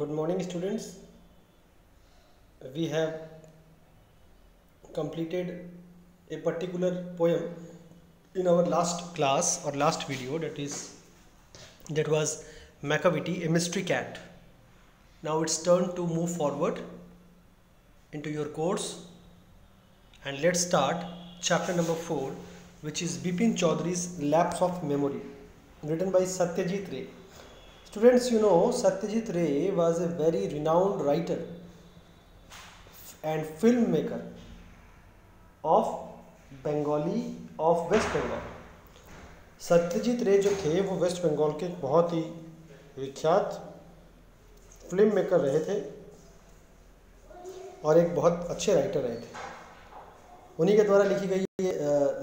Good morning, students. We have completed a particular poem in our last class or last video, that was Macavity, a mystery cat. Now it's turn to move forward into your course, and let's start chapter number 4, which is Bipin Chaudhary's Lapse of Memory, written by Satyajit Ray. Students, you know Satyajit Ray was a very renowned writer and filmmaker of West Bengal. Satyajit Ray जो थे वो waste Bengal के बहुत ही विख्यात film maker रहे थे और एक बहुत अच्छे राइटर रहे थे. उन्हीं के द्वारा लिखी गई ये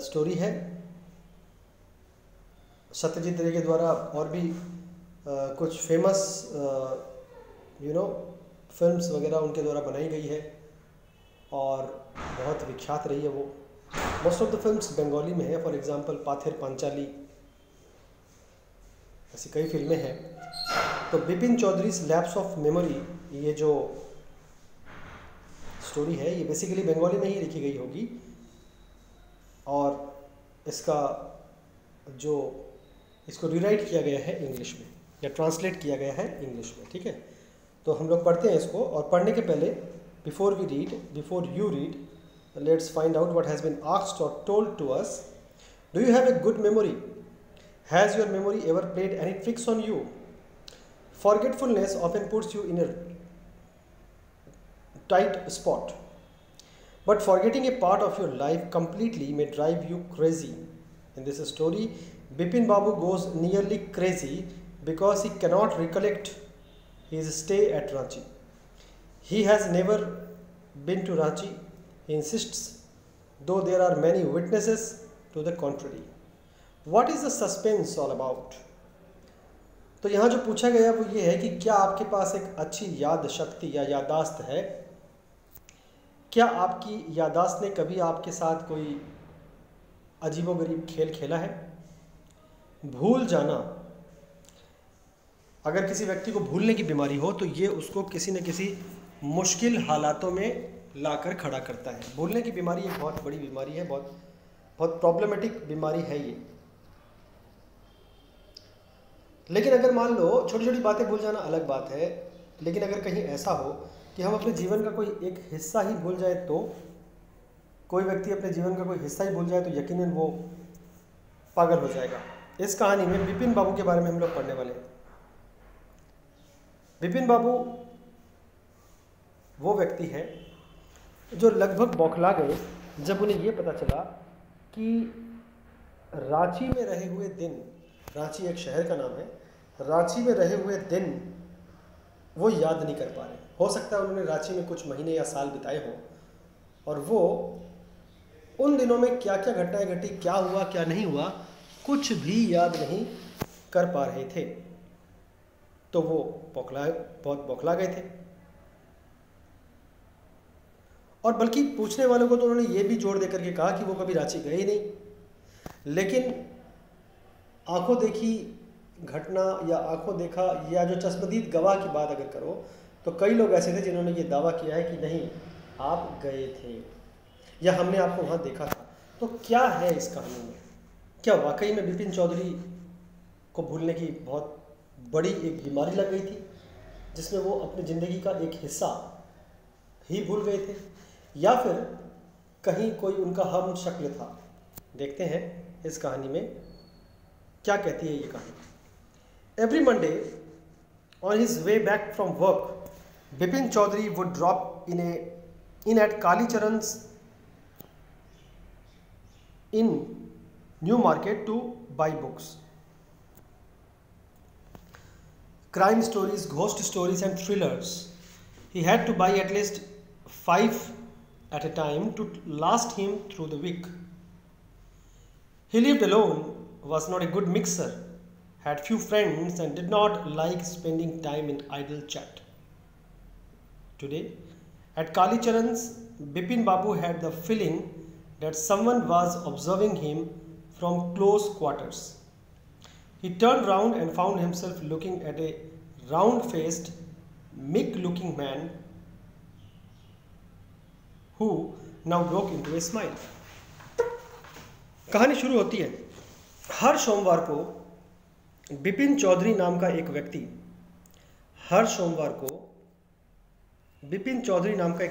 स्टोरी है. सत्यजीत रे के द्वारा और भी कुछ फेमस फिल्म्स वगैरह उनके द्वारा बनाई गई है और बहुत विख्यात रही है वो. Most of the films Bengali में है. फॉर एग्जांपल पाथेर पांचाली, ऐसी कई फिल्में हैं. तो Bipin Chaudhary's lapse of memory, ये जो स्टोरी है ये बेसिकली बंगाली में ही लिखी गई होगी और इसको रीराइट किया गया है इंग्लिश में, या ट्रांसलेट किया गया है इंग्लिश में. ठीक है, तो हम लोग पढ़ते हैं इसको. और पढ़ने के पहले before you read, let's find out what has been asked or told to us. Do you have a good memory? Has your memory ever played any tricks on you? Forgetfulness often puts you in a tight spot, but forgetting a part of your life completely may drive you crazy. In this story, Bipin Babu goes nearly crazy because he cannot recollect his stay at Ranchi. He has never been to Ranchi, he insists, though there are many witnesses to the contrary. What is the suspense all about? तो यहाँ जो पूछा गया वो ये है कि क्या आपके पास एक अच्छी याद शक्ति या याददाश्त है? क्या आपकी याददाश्त ने कभी आपके साथ कोई अजीबोगरीब खेल खेला है? भूल जाना, अगर किसी व्यक्ति को भूलने की बीमारी हो तो ये उसको किसी न किसी मुश्किल हालातों में लाकर खड़ा करता है. भूलने की बीमारी एक बहुत बड़ी बीमारी है, बहुत प्रॉब्लमेटिक बीमारी है ये. लेकिन अगर मान लो छोटी छोटी बातें भूल जाना अलग बात है, लेकिन अगर कहीं ऐसा हो कि हम अपने जीवन का कोई एक हिस्सा ही भूल जाए, तो कोई व्यक्ति अपने जीवन का कोई हिस्सा ही भूल जाए तो यकीनन वो पागल हो जाएगा. इस कहानी में बिपिन बाबू के बारे में हम लोग पढ़ने वाले हैं. बिपिन बाबू वो व्यक्ति है जो लगभग बौखला गए जब उन्हें ये पता चला कि रांची में रहे हुए दिन, रांची एक शहर का नाम है, रांची में रहे हुए दिन वो याद नहीं कर पा रहे. हो सकता है उन्होंने रांची में कुछ महीने या साल बिताए हों और वो उन दिनों में क्या क्या घटनाएं घटी, क्या हुआ क्या नहीं हुआ, कुछ भी याद नहीं कर पा रहे थे. तो वो बहुत बौखला गए थे. और बल्कि पूछने वालों को तो उन्होंने ये भी जोर देकर के कहा कि वो कभी रांची गए ही नहीं. लेकिन आंखों देखी घटना या आंखों देखा या जो चश्मदीद गवाह की बात अगर करो तो कई लोग ऐसे थे जिन्होंने ये दावा किया है कि नहीं, आप गए थे या हमने आपको वहाँ देखा था. तो क्या है इस कहानी में? क्या वाकई में बिपिन चौधरी को भूलने की बहुत बड़ी एक बीमारी लग गई थी जिसमें वो अपनी ज़िंदगी का एक हिस्सा ही भूल गए थे, या फिर कहीं कोई उनका हम शक्ल था? देखते हैं इस कहानी में क्या कहती है ये कहानी. Every Monday on his way back from work, Bipin Chaudhary would drop in at कालीचरण's in New Market to buy books. Crime stories, ghost stories and thrillers. He had to buy at least 5 at a time to last him through the week. He lived alone, was not a good mixer, had few friends and did not like spending time in idle chat. Today, at Kalicharans, Bipin Babu had the feeling that someone was observing him from close quarters. He turned round and found himself looking at a round-faced meek looking man who now broke into a smile. कहानी शुरू होती है। हर सोमवार को बिपिन चौधरी नाम का एक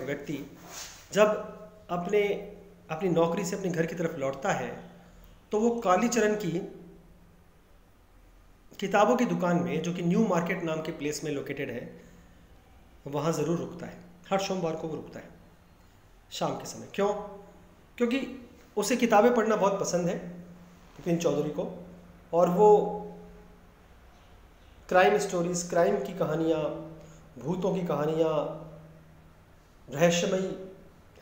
व्यक्ति जब अपनी नौकरी से अपने घर की तरफ लौटता है तो वो कालीचरण की किताबों की दुकान में, जो कि न्यू मार्केट नाम के प्लेस में लोकेटेड है, वहाँ ज़रूर रुकता है। हर सोमवार को वो रुकता है शाम के समय। क्यों? क्योंकि उसे किताबें पढ़ना बहुत पसंद है बिपिन चौधरी को, और वो क्राइम स्टोरीज़, क्राइम की कहानियाँ, भूतों की कहानियाँ, रहस्यमयी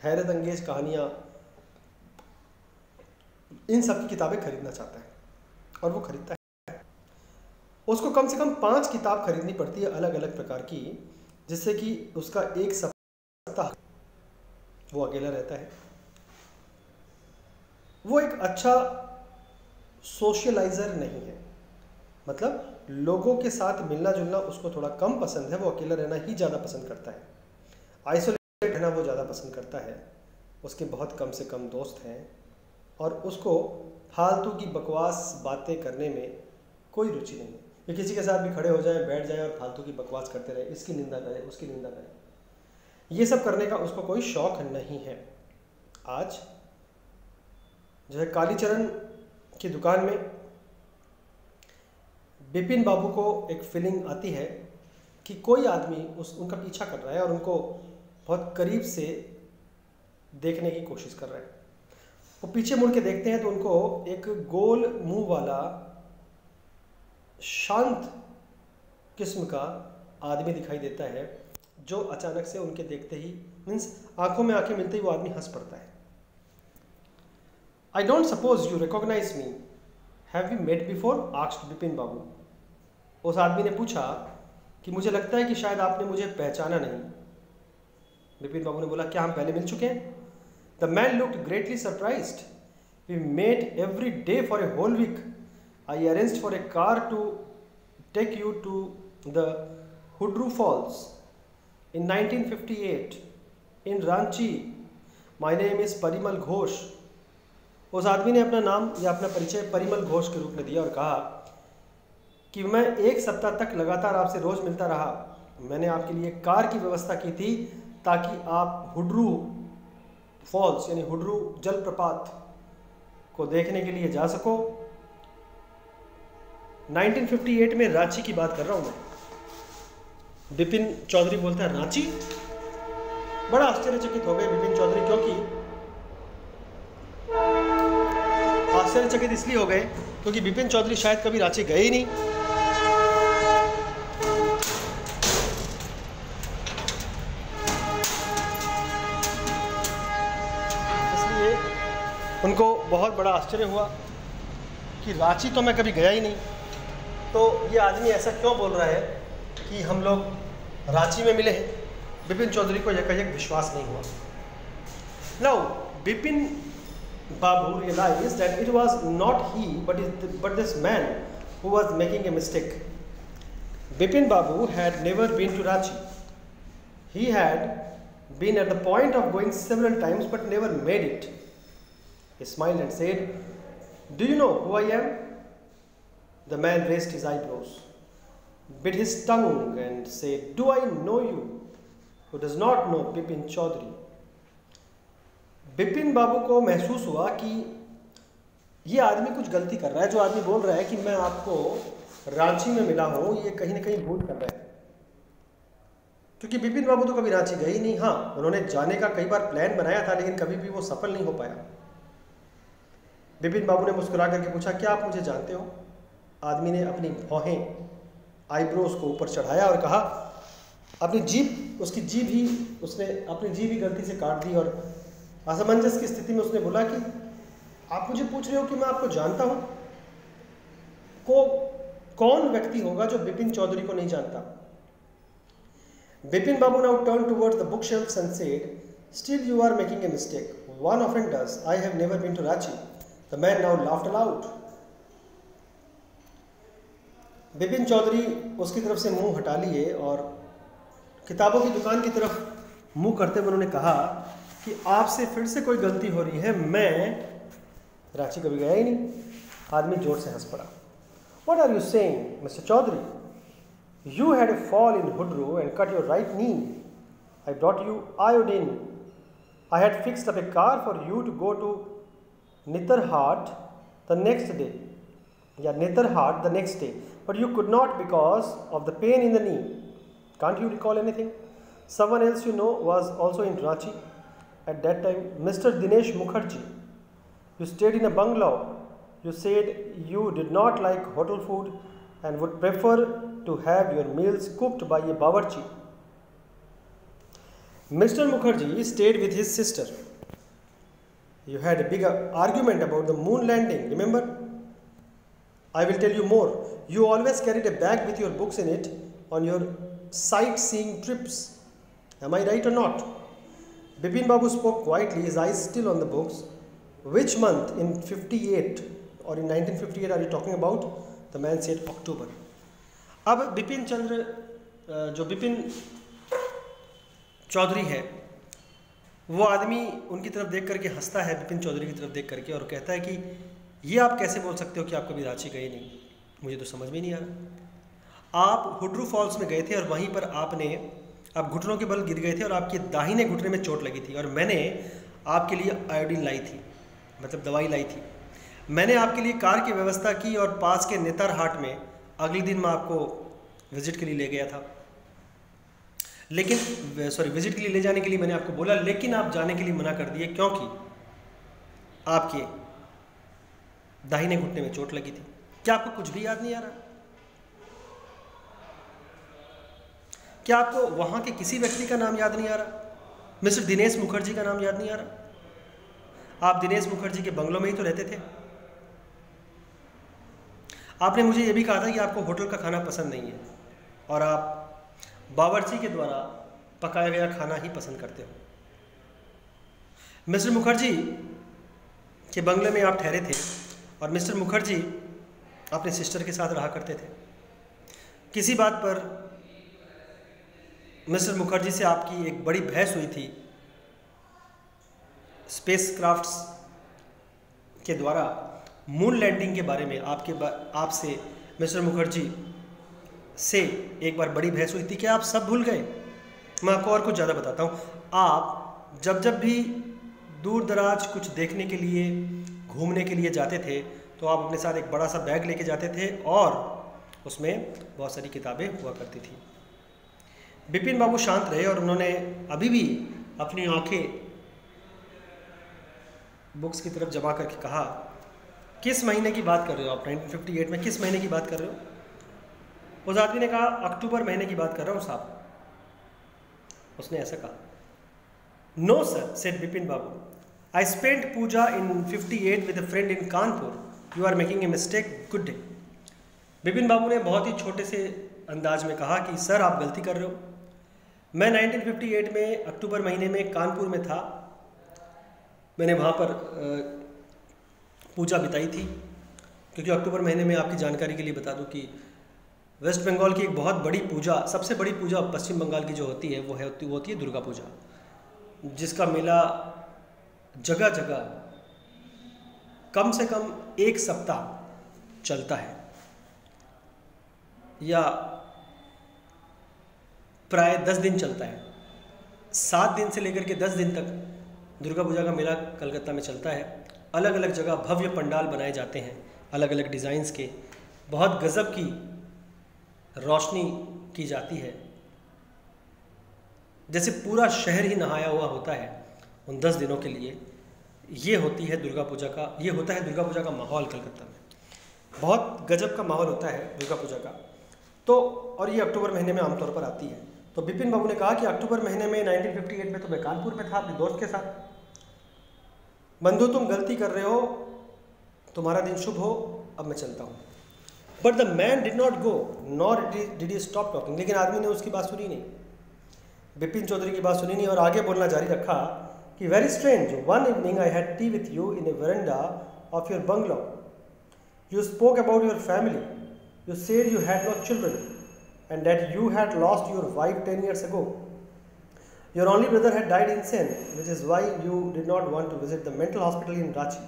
हैरत अंगेज कहानियाँ, इन सब की किताबें खरीदना चाहता है और वो खरीदता है। उसको कम से कम 5 किताब खरीदनी पड़ती है अलग अलग प्रकार की, जिससे कि उसका एक सप्ताह वो अकेला रहता है। वो एक अच्छा सोशलाइजर नहीं है, मतलब लोगों के साथ मिलना जुलना उसको थोड़ा कम पसंद है। वो अकेला रहना ही ज़्यादा पसंद करता है, आइसोलेटेड रहना वो ज़्यादा पसंद करता है। उसके बहुत कम से कम दोस्त हैं और उसको फालतू की बकवास बातें करने में कोई रुचि नहीं है। ये किसी के साथ भी खड़े हो जाए, बैठ जाए और फालतू की बकवास करते रहे, इसकी निंदा करें, उसकी निंदा करें, ये सब करने का उसको कोई शौक नहीं है। आज जो है कालीचरण की दुकान में बिपिन बाबू को एक फीलिंग आती है कि कोई आदमी उनका पीछा कर रहा है और उनको बहुत करीब से देखने की कोशिश कर रहा है। वो पीछे मुड़ के देखते हैं तो उनको एक गोल मुंह वाला शांत किस्म का आदमी दिखाई देता है, जो अचानक से उनके देखते ही, मीन्स आंखों में आंखें मिलते ही वो आदमी हंस पड़ता है। I don't suppose you recognize me. Have we met before? asked Bipin बाबू। उस आदमी ने पूछा कि मुझे लगता है कि शायद आपने मुझे पहचाना नहीं। बिपिन बाबू ने बोला, क्या हम पहले मिल चुके हैं? The man looked greatly surprised. We met every day for a whole week. I arranged for a car to take you to the Hudru Falls in 1958 in Ranchi. My name is Parimal Ghosh. उस आदमी ने अपना नाम या अपना परिचय परिमल घोष के रूप में दिया और कहा कि मैं 1 सप्ताह तक लगातार आपसे रोज़ मिलता रहा। मैंने आपके लिए कार की व्यवस्था की थी ताकि आप हुड्रू फॉल्स यानी हुड्रू जलप्रपात को देखने के लिए जा सको। 1958 में रांची की बात कर रहा हूँ मैं। बिपिन चौधरी बोलता है, रांची? बड़ा आश्चर्यचकित हो गए बिपिन चौधरी, क्योंकि आश्चर्यचकित इसलिए हो गए क्योंकि बिपिन चौधरी शायद कभी रांची गए ही नहीं। इसलिए उनको बहुत बड़ा आश्चर्य हुआ कि रांची तो मैं कभी गया ही नहीं, तो ये आदमी ऐसा क्यों बोल रहा है कि हम लोग रांची में मिले हैं। बिपिन चौधरी को यह कहीं विश्वास नहीं हुआ। Now Bipin Babu realized that it was not he but this man who was making a mistake. Bipin Babu had never been to Ranchi. He had been at the point of going several times but never made it. He smiled and said, "Do you know who I am?" The man raised his eyebrows, bit his tongue and said, "Do I know you? Who does not know Bipin Chaudhary?" Bipin Babu को महसूस हुआ कि ये आदमी कुछ गलती कर रहा है। जो आदमी बोल रहा है कि मैं आपको रांची में मिला हूँ, ये कहीं ना कहीं भूल कर रहा है, क्योंकि बिपिन बाबू तो कभी रांची गए ही नहीं। हाँ, उन्होंने जाने का कई बार प्लान बनाया था, लेकिन कभी भी वो सफल नहीं हो पाया। बिपिन बाबू ने मुस्कुरा करके पूछा, क्या आप मुझे जानते हो? आदमी ने अपनी भौहें, आईब्रोज को ऊपर चढ़ाया और कहा, अपनी जीभ उसने अपनी जीभ ही गलती से काट दी और असमंजस की स्थिति में उसने बोला कि आप मुझे पूछ रहे हो कि मैं आपको जानता हूं? कौन व्यक्ति होगा जो बिपिन चौधरी को नहीं जानता? बिपिन बाबू now turned towards the bookshelves and said, "Still you are making a mistake. One often does. I have never been to Ranchi." The man now laughed aloud. Bipin Chaudhary उसकी तरफ से मुंह हटा लिए और किताबों की दुकान की तरफ मुंह करते हुए उन्होंने कहा कि आपसे फिर से कोई गलती हो रही है, मैं रांची कभी गया ही नहीं। आदमी जोर से हंस पड़ा। What are you saying, Mr. Chaudhary? You had a fall in Hudru and cut your right knee. I brought you iodine. I had fixed up a car for you to go to Netarhat the next day. Netarhat the next day. But you could not because of the pain in the knee. Can't you recall anything? Someone else you know was also in Ranchi at that time, Mr. Dinesh Mukherjee. You stayed in a bungalow. You said you did not like hotel food and would prefer to have your meals cooked by a bawarchi. Mr. Mukherjee stayed with his sister. You had a big argument about the moon landing, remember? I will tell you more. You always carried a bag with your books in it on your sightseeing trips. Am I right or not? Bipin Babu spoke quietly, his eyes still on the books. Which month in 58 or in 1958 are you talking about? The man said October. अब बिपिन चंद्र जो बिपिन चौधरी है वो आदमी उनकी तरफ देख करके हंसता है, बिपिन चौधरी की तरफ देख करके, और कहता है कि ये आप कैसे बोल सकते हो कि आप कभी रांची गए नहीं, मुझे तो समझ में नहीं आ रहा। आप हुड्रू फॉल्स में गए थे और वहीं पर आप घुटनों के बल गिर गए थे और आपके दाहिने घुटने में चोट लगी थी और मैंने आपके लिए आयोडीन लाई थी, मतलब दवाई लाई थी। मैंने आपके लिए कार की व्यवस्था की और पास के नेतरहाट में अगले दिन मैं आपको विजिट के लिए ले गया था, लेकिन विजिट के लिए ले जाने के लिए मैंने आपको बोला, लेकिन आप जाने के लिए मना कर दिए क्योंकि आपके दाहिने घुटने में चोट लगी थी। क्या आपको कुछ भी याद नहीं आ रहा? क्या आपको वहां के किसी व्यक्ति का नाम याद नहीं आ रहा? मिस्टर दिनेश मुखर्जी का नाम याद नहीं आ रहा? आप दिनेश मुखर्जी के बंगलों में ही तो रहते थे। आपने मुझे यह भी कहा था कि आपको होटल का खाना पसंद नहीं है और आप बावर्ची के द्वारा पकाया गया खाना ही पसंद करते हो। मिस्टर मुखर्जी के बंगले में आप ठहरे थे और मिस्टर मुखर्जी अपने सिस्टर के साथ रहा करते थे। किसी बात पर मिस्टर मुखर्जी से आपकी एक बड़ी बहस हुई थी। स्पेस क्राफ्ट्स के द्वारा मून लैंडिंग के बारे में आपसे मिस्टर मुखर्जी से एक बार बड़ी बहस हुई थी। क्या आप सब भूल गए? मैं आपको और कुछ ज़्यादा बताता हूँ। आप जब भी दूर दराज कुछ देखने के लिए, घूमने के लिए जाते थे तो आप अपने साथ एक बड़ा सा बैग लेके जाते थे और उसमें बहुत सारी किताबें हुआ करती थी। बिपिन बाबू शांत रहे और उन्होंने अभी भी अपनी आंखें बुक्स की तरफ जमा करके कहा, किस महीने की बात कर रहे हो आप? 1958 में किस महीने की बात कर रहे हो? उस आदमी ने कहा, अक्टूबर महीने की बात कर रहा हूँ साहब। उसने ऐसा कहा। No sir, said Bipin Babu, I spent Puja in 58 with a friend in Kanpur. You are making a mistake, good day. Bipin Babu ने बहुत ही छोटे से अंदाज में कहा कि सर आप गलती कर रहे हो। मैं 1958 में अक्टूबर महीने में कानपुर में था। मैंने वहाँ पर पूजा बिताई थी, क्योंकि अक्टूबर महीने में आपकी जानकारी के लिए बता दूं कि वेस्ट बंगाल की एक बहुत बड़ी पूजा, सबसे बड़ी पूजा पश्चिम बंगाल की जो होती है वो होती है दुर्गा पूजा, जिसका मेला जगह जगह कम से कम एक सप्ताह चलता है या प्राय 10 दिन चलता है। 7 दिन से लेकर के 10 दिन तक दुर्गा पूजा का मेला कलकत्ता में चलता है। अलग अलग जगह भव्य पंडाल बनाए जाते हैं, अलग अलग डिज़ाइंस के। बहुत गजब की रोशनी की जाती है, जैसे पूरा शहर ही नहाया हुआ होता है उन 10 दिनों के लिए। ये होता है दुर्गा पूजा का माहौल कलकत्ता में। बहुत गजब का माहौल होता है दुर्गा पूजा का। तो और ये अक्टूबर महीने में आमतौर पर आती है। तो बिपिन बाबू ने कहा कि अक्टूबर महीने में 1958 में तो मैं कानपुर में था अपने दोस्त के साथ। बंधु तुम गलती कर रहे हो, तुम्हारा दिन शुभ हो, अब मैं चलता हूँ। But the man did not go nor did he stop talking. लेकिन आदमी ने उसकी बात सुनी नहीं, बिपिन चौधरी की बात सुनी नहीं और आगे बोलना जारी रखा कि very strange, one evening I had T with you in A veranda of your bungalow. You spoke about your family. You said you had no children. and that you had lost your wife 10 years ago. Your only brother had died insane, which is why you did not want to visit the mental hospital in Ranchi.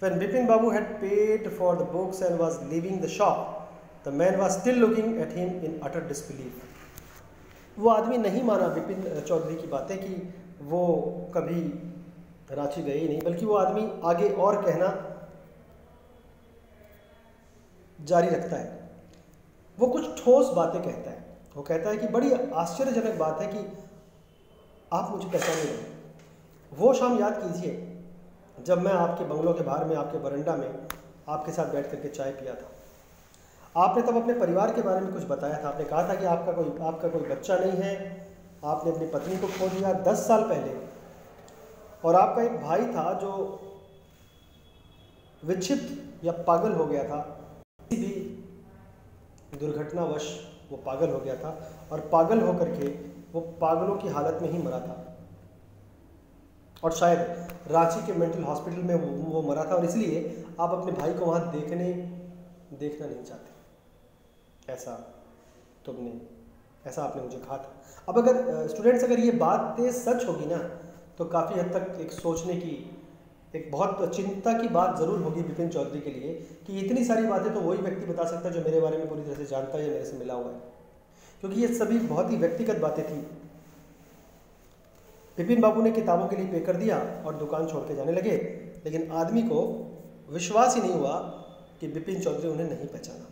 When Bipin Babu had paid for the books and was leaving the shop, the man was still looking at him in utter disbelief. वो आदमी नहीं माना बिपिन चौधरी की बातें कि वो कभी रांची गए ही नहीं, बल्कि वो आदमी आगे और कहना जारी रखता है। वो कुछ ठोस बातें कहता है। वो कहता है कि बड़ी आश्चर्यजनक बात है कि आप मुझे पहचाने नहीं। वो शाम याद कीजिए जब मैं आपके बंगलों के बाहर में, आपके बरंडा में आपके साथ बैठ करके चाय पिया था। आपने तब अपने परिवार के बारे में कुछ बताया था। आपने कहा था कि आपका कोई बच्चा नहीं है, आपने अपनी पत्नी को खो दिया 10 साल पहले, और आपका एक भाई था जो विक्षिप्त या पागल हो गया था, किसी भी दुर्घटनावश वो पागल हो गया था, और पागल होकर के वो पागलों की हालत में ही मरा था, और शायद रांची के मेंटल हॉस्पिटल में वो मरा था, और इसलिए आप अपने भाई को वहाँ देखना नहीं चाहते। ऐसा आपने मुझे कहा था। अब अगर स्टूडेंट्स, अगर ये बातें सच होगी ना, तो काफ़ी हद तक एक सोचने की, एक बहुत चिंता की बात ज़रूर होगी बिपिन चौधरी के लिए कि इतनी सारी बातें तो वही व्यक्ति बता सकता है जो मेरे बारे में पूरी तरह से जानता है या मेरे से मिला हुआ है, क्योंकि ये सभी बहुत ही व्यक्तिगत बातें थी। बिपिन बाबू ने किताबों के लिए पे कर दिया और दुकान छोड़ के जाने लगे, लेकिन आदमी को विश्वास ही नहीं हुआ कि बिपिन चौधरी उन्हें नहीं पहचाना।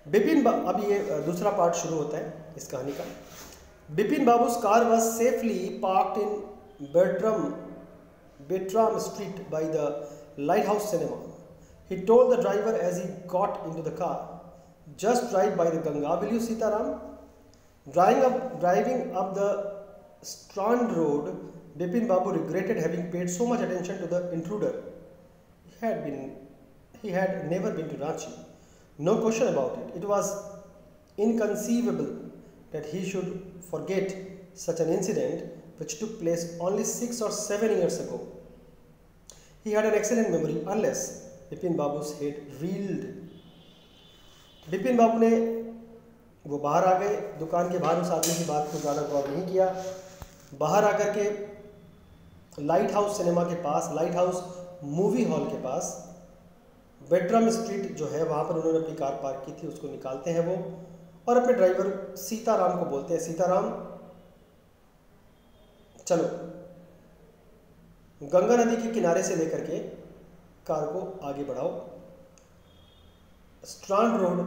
अब ये दूसरा पार्ट शुरू होता है इस कहानी का। Bipin बाबू's car was safely parked in Bertram Street by the Lighthouse Cinema. He told the driver as he got into the car, "Just drive by the Ganga, will you, Sitaram?" Driving up the Strand Road, Bipin Babu regretted having paid so much attention to the intruder. He had never been to Ranchi. No question about it. It was inconceivable that he should forget such an incident which took place only 6 or 7 years ago. He had an excellent memory unless Bipin Babu's head reeled. Bipin Babu ने वो बाहर आ गए, दुकान के बाहर उस आदमी की बात को ज़्यादा गौर नहीं किया। बाहर आकर के लाइट हाउस सिनेमा के पास, लाइट हाउस मूवी हॉल के पास, बेटरम स्ट्रीट जो है वहाँ पर उन्होंने अपनी कार पार्क की थी, उसको निकालते हैं वो, और अपने ड्राइवर सीताराम को बोलते हैं, सीताराम चलो गंगा नदी के किनारे से लेकर के कार को आगे बढ़ाओ। स्ट्रांड रोड,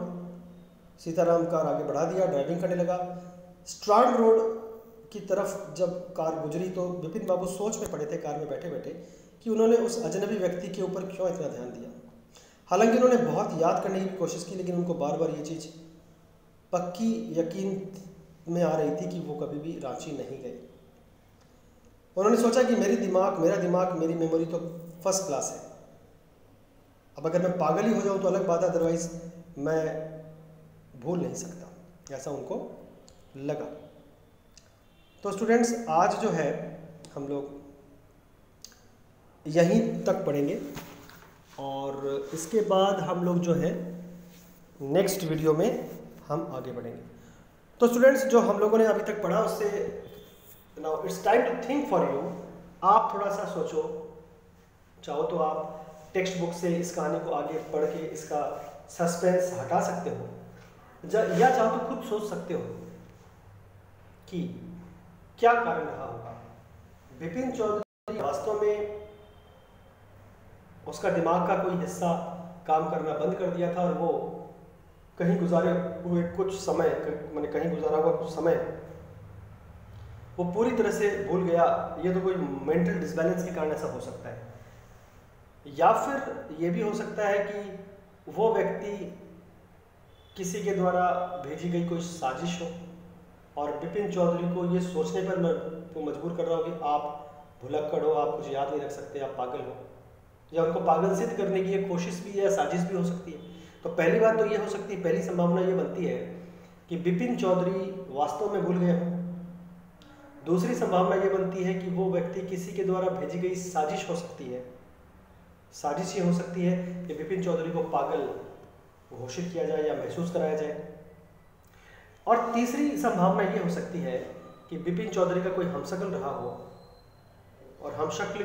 सीताराम कार आगे बढ़ा दिया, ड्राइविंग करने लगा। स्ट्रांड रोड की तरफ जब कार गुजरी तो बिपिन बाबू सोच में पड़े थे कार में बैठे बैठे कि उन्होंने उस अजनबी व्यक्ति के ऊपर क्यों इतना ध्यान दिया। हालांकि उन्होंने बहुत याद करने की कोशिश की, लेकिन उनको बार बार ये चीज़ पक्की यकीन में आ रही थी कि वो कभी भी रांची नहीं गए। उन्होंने सोचा कि मेरा दिमाग मेरी मेमोरी तो फर्स्ट क्लास है। अब अगर मैं पागल ही हो जाऊं तो अलग बात है, अदरवाइज मैं भूल नहीं सकता, ऐसा उनको लगा। तो स्टूडेंट्स, आज जो है हम लोग यहीं तक पढ़ेंगे, और इसके बाद हम लोग जो है नेक्स्ट वीडियो में हम आगे बढ़ेंगे। तो स्टूडेंट्स, जो हम लोगों ने अभी तक पढ़ा उससे now it's time to think for you. आप थोड़ा सा सोचो, चाहो तो आप टेक्स्ट बुक से इस कहानी को आगे पढ़ के इसका सस्पेंस हटा सकते हो, या चाहो तो खुद सोच सकते हो कि क्या कारण रहा होगा। बिपिन चौधरी वास्तव में उसका दिमाग का कोई हिस्सा काम करना बंद कर दिया था, और वो कहीं गुजारा हुआ कुछ समय वो पूरी तरह से भूल गया। ये तो कोई मेंटल डिसबैलेंस के कारण ऐसा हो सकता है, या फिर ये भी हो सकता है कि वो व्यक्ति किसी के द्वारा भेजी गई कोई साजिश हो, और बिपिन चौधरी को ये सोचने पर मजबूर कर रहा हो कि आप भुलक्कड़ हो, आप कुछ याद नहीं रख सकते, आप पागल हो, या उनको पागल सिद्ध करने की एक कोशिश भी है, साजिश भी हो सकती है। तो पहली बात तो ये हो सकती है, पहली संभावना ये बनती है कि बिपिन चौधरी वास्तव में भूल गए हों। दूसरी संभावना ये बनती है कि वो व्यक्ति किसी के द्वारा भेजी गई साजिश हो सकती है। साजिश ये हो सकती है कि बिपिन चौधरी को पागल घोषित किया जाए या महसूस कराया जाए। और तीसरी संभावना ये हो सकती है कि बिपिन चौधरी का कोई हमशक्ल रहा हो और हमशक्ल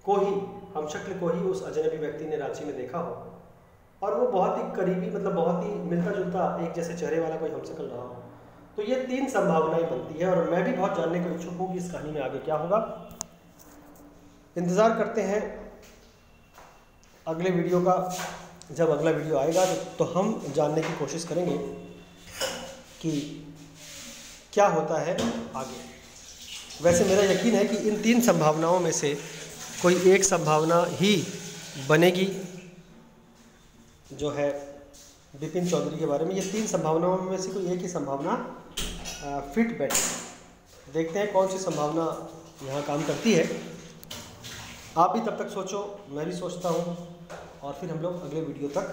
को ही उस अजनबी व्यक्ति ने रांची में देखा हो और वो बहुत ही करीबी, मतलब बहुत ही मिलता जुलता एक जैसे चेहरे वाला कोई हमशक्ल रहा हो। तो ये 3 संभावनाएं बनती है और मैं भी बहुत जानने को इच्छुक हूँ कि इस कहानी में आगे क्या होगा। इंतज़ार करते हैं अगले वीडियो का। जब अगला वीडियो आएगा तो हम जानने की कोशिश करेंगे कि क्या होता है आगे। वैसे मेरा यकीन है कि इन 3 संभावनाओं में से कोई एक संभावना ही बनेगी जो है बिपिन चौधरी के बारे में। ये 3 संभावनाओं में से कोई एक ही संभावना फिट बैठे। देखते हैं कौन सी संभावना यहाँ काम करती है। आप भी तब तक सोचो, मैं भी सोचता हूँ, और फिर हम लोग अगले वीडियो तक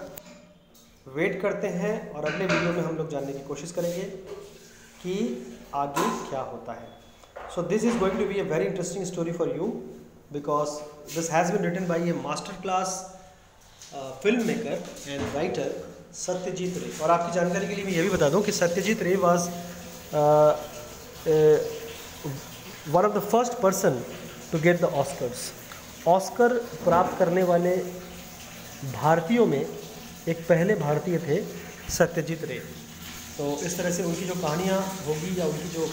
वेट करते हैं और अगले वीडियो में हम लोग जानने की कोशिश करेंगे कि आगे क्या होता है। So this is going to be a very interesting story for you because this has been written by a master class film maker and writer Satyajit Ray. और आपकी जानकारी के लिए मैं ये भी बता दूं कि Satyajit Ray was one of the first person to get the Oscars. Oscar प्राप्त करने वाले भारतीयों में एक पहले भारतीय थे सत्यजीत रे। तो इस तरह से उनकी जो कहानियाँ होगी या उनकी जो